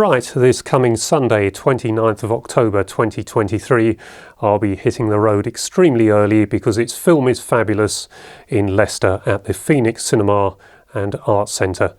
Right, this coming Sunday, 29th of October 2023, I'll be hitting the road extremely early because its film is fabulous in Leicester at the Phoenix Cinema and Arts Centre.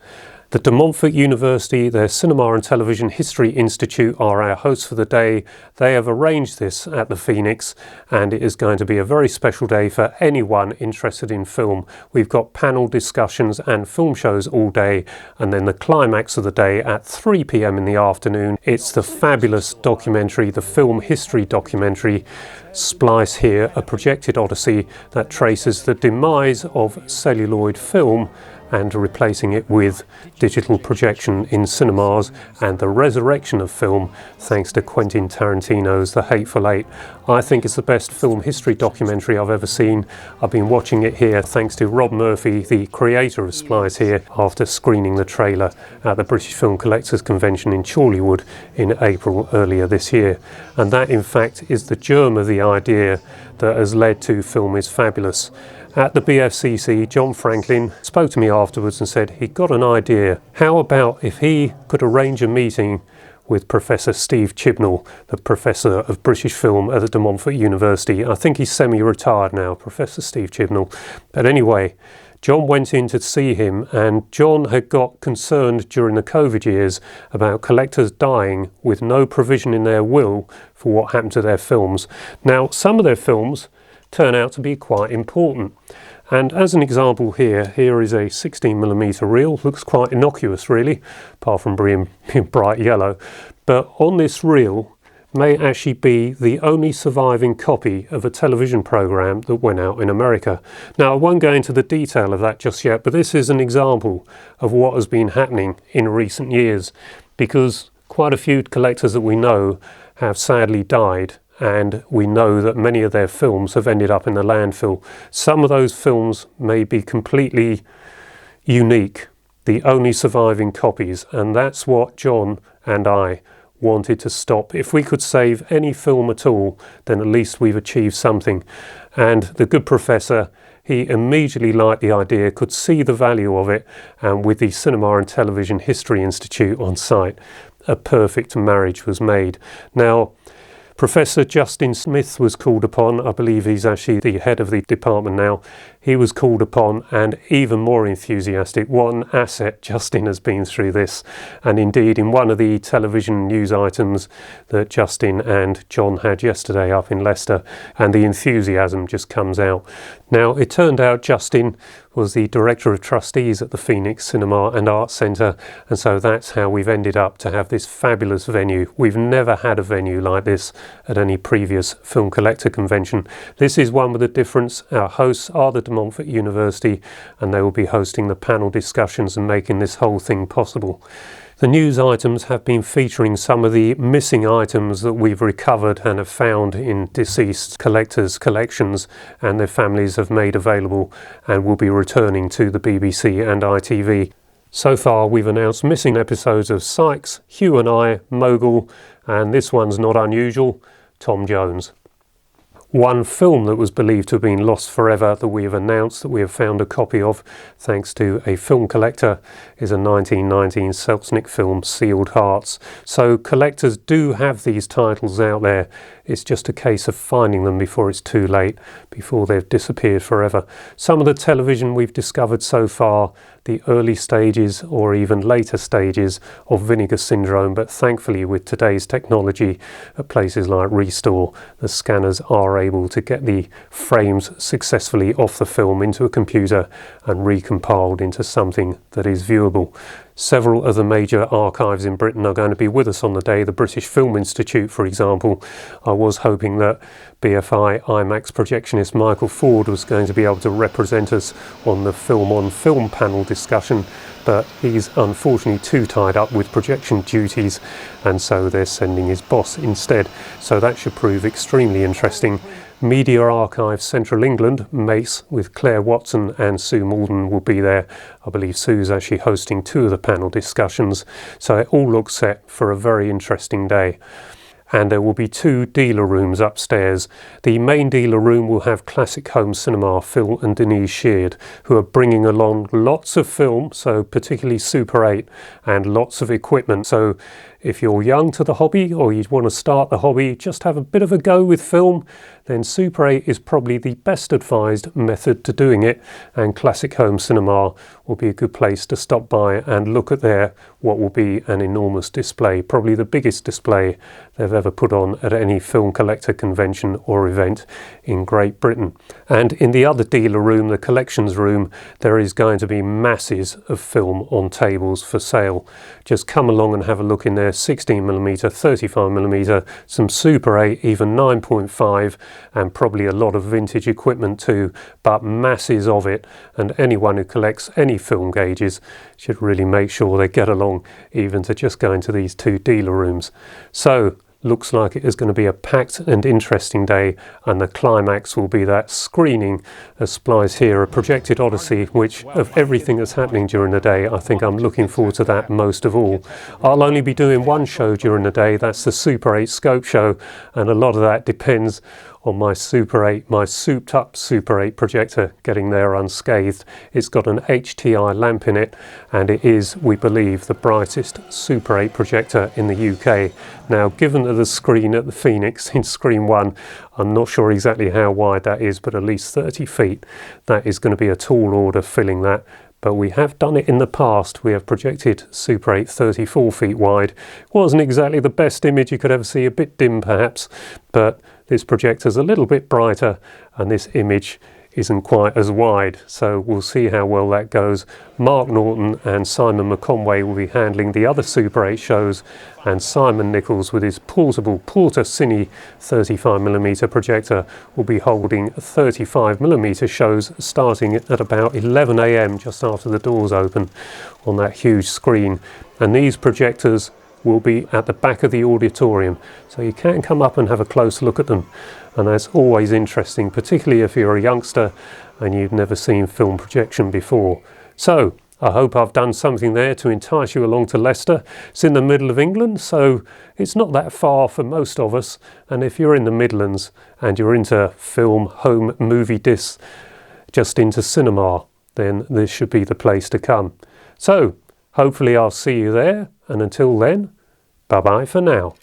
The De Montfort University, their Cinema and Television History Institute are our hosts for the day. They have arranged this at the Phoenix and it is going to be a very special day for anyone interested in film. We've got panel discussions and film shows all day, and then the climax of the day at 3 p.m. in the afternoon. It's the fabulous documentary, the film history documentary, Splice Here, a projected odyssey that traces the demise of celluloid film and replacing it with digital projection in cinemas, and the resurrection of film thanks to Quentin Tarantino's The Hateful Eight. I think it's the best film history documentary I've ever seen. I've been watching it here thanks to Rob Murphy, the creator of Splice Here, after screening the trailer at the British Film Collectors Convention in Chorleywood in April earlier this year. And that in fact is the germ of the idea that has led to Film is Fabulous. At the BFCC, John Franklin spoke to me afterwards and said he'd got an idea. How about if he could arrange a meeting with Professor Steve Chibnall, the Professor of British Film at the De Montfort University. I think he's semi-retired now, Professor Steve Chibnall. But anyway, John went in to see him, and John had got concerned during the COVID years about collectors dying with no provision in their will for what happened to their films. Now, some of their films turn out to be quite important. And as an example here is a 16mm reel. Looks quite innocuous really, apart from being bright yellow. But on this reel may actually be the only surviving copy of a television program that went out in America. Now, I won't go into the detail of that just yet, but this is an example of what has been happening in recent years, because quite a few collectors that we know have sadly died, and we know that many of their films have ended up in the landfill. Some of those films may be completely unique, the only surviving copies, and that's what John and I wanted to stop. If we could save any film at all, then at least we've achieved something. And the good professor, he immediately liked the idea, could see the value of it, and with the Cinema and Television History Institute on site, a perfect marriage was made. Now, Professor Justin Smith was called upon. I believe he's actually the head of the department now. He was called upon, and even more enthusiastic. What an asset Justin has been through this. And indeed, in one of the television news items that Justin and John had yesterday up in Leicester, and the enthusiasm just comes out. Now, it turned out Justin was the Director of Trustees at the Phoenix Cinema and Arts Centre, and so that's how we've ended up to have this fabulous venue. We've never had a venue like this at any previous film collector convention. This is one with a difference. Our hosts are the De Montfort University, and they will be hosting the panel discussions and making this whole thing possible. The news items have been featuring some of the missing items that we've recovered and have found in deceased collectors' collections, and their families have made available and will be returning to the BBC and ITV. So far we've announced missing episodes of Sykes, Hugh and I, Mogul, and this one's not unusual, Tom Jones. One film that was believed to have been lost forever that we have announced that we have found a copy of, thanks to a film collector, is a 1919 Selznick film, Sealed Hearts. So collectors do have these titles out there. It's just a case of finding them before it's too late, before they've disappeared forever. Some of the television we've discovered so far, the early stages or even later stages of Vinegar Syndrome, but thankfully with today's technology at places like Restore, the scanners are able to get the frames successfully off the film into a computer and recompiled into something that is viewable. Several of the major archives in Britain are going to be with us on the day. The British Film Institute, for example. I was hoping that BFI IMAX projectionist Michael Ford was going to be able to represent us on the Film on Film panel discussion, but he's unfortunately too tied up with projection duties, and so they're sending his boss instead. So that should prove extremely interesting. Media Archive Central England, MACE, with Claire Watson and Sue Malden will be there. I believe Sue's actually hosting two of the panel discussions, so it all looks set for a very interesting day. And there will be two dealer rooms upstairs. The main dealer room will have Classic Home Cinema, Phil and Denise Sheard, who are bringing along lots of film, so particularly Super 8, and lots of equipment. So If you're young to the hobby or you want to start the hobby, just have a bit of a go with film, then Super 8 is probably the best advised method to doing it, and Classic Home Cinema will be a good place to stop by and look at what will be an enormous display, probably the biggest display they've ever put on at any film collector convention or event in Great Britain. And in the other dealer room, the collections room, there is going to be masses of film on tables for sale. Just come along and have a look in there. 16mm, 35mm, some Super 8, even 9.5, and probably a lot of vintage equipment too, but masses of it. And anyone who collects any film gauges should really make sure they get along even to just go into these two dealer rooms. So looks like it is going to be a packed and interesting day, and the climax will be that screening as supplies here, a projected Odyssey, which of everything that's happening during the day, I think I'm looking forward to that most of all. I'll only be doing one show during the day, that's the Super 8 scope show, and a lot of that depends on my Super 8, my souped up Super 8 projector getting there unscathed. It's got an HTI lamp in it, and it is, we believe, the brightest Super 8 projector in the UK. Now, given that the screen at the Phoenix in Screen 1, I'm not sure exactly how wide that is, but at least 30 feet. That is going to be a tall order filling that. But we have done it in the past. We have projected Super 8 34 feet wide. Wasn't exactly the best image you could ever see, a bit dim perhaps, but this projector's a little bit brighter and this image isn't quite as wide, so we'll see how well that goes. Mark Norton and Simon McConway will be handling the other Super 8 shows, and Simon Nichols with his portable Porta Cine 35mm projector will be holding 35mm shows starting at about 11 AM, just after the doors open, on that huge screen. And these projectors will be at the back of the auditorium, so you can come up and have a close look at them, and that's always interesting, particularly if you're a youngster and you've never seen film projection before. So I hope I've done something there to entice you along to Leicester. It's in the middle of England, so it's not that far for most of us, and if you're in the Midlands and you're into film, home movie discs, just into cinema, then this should be the place to come. So hopefully I'll see you there, and until then, bye bye for now.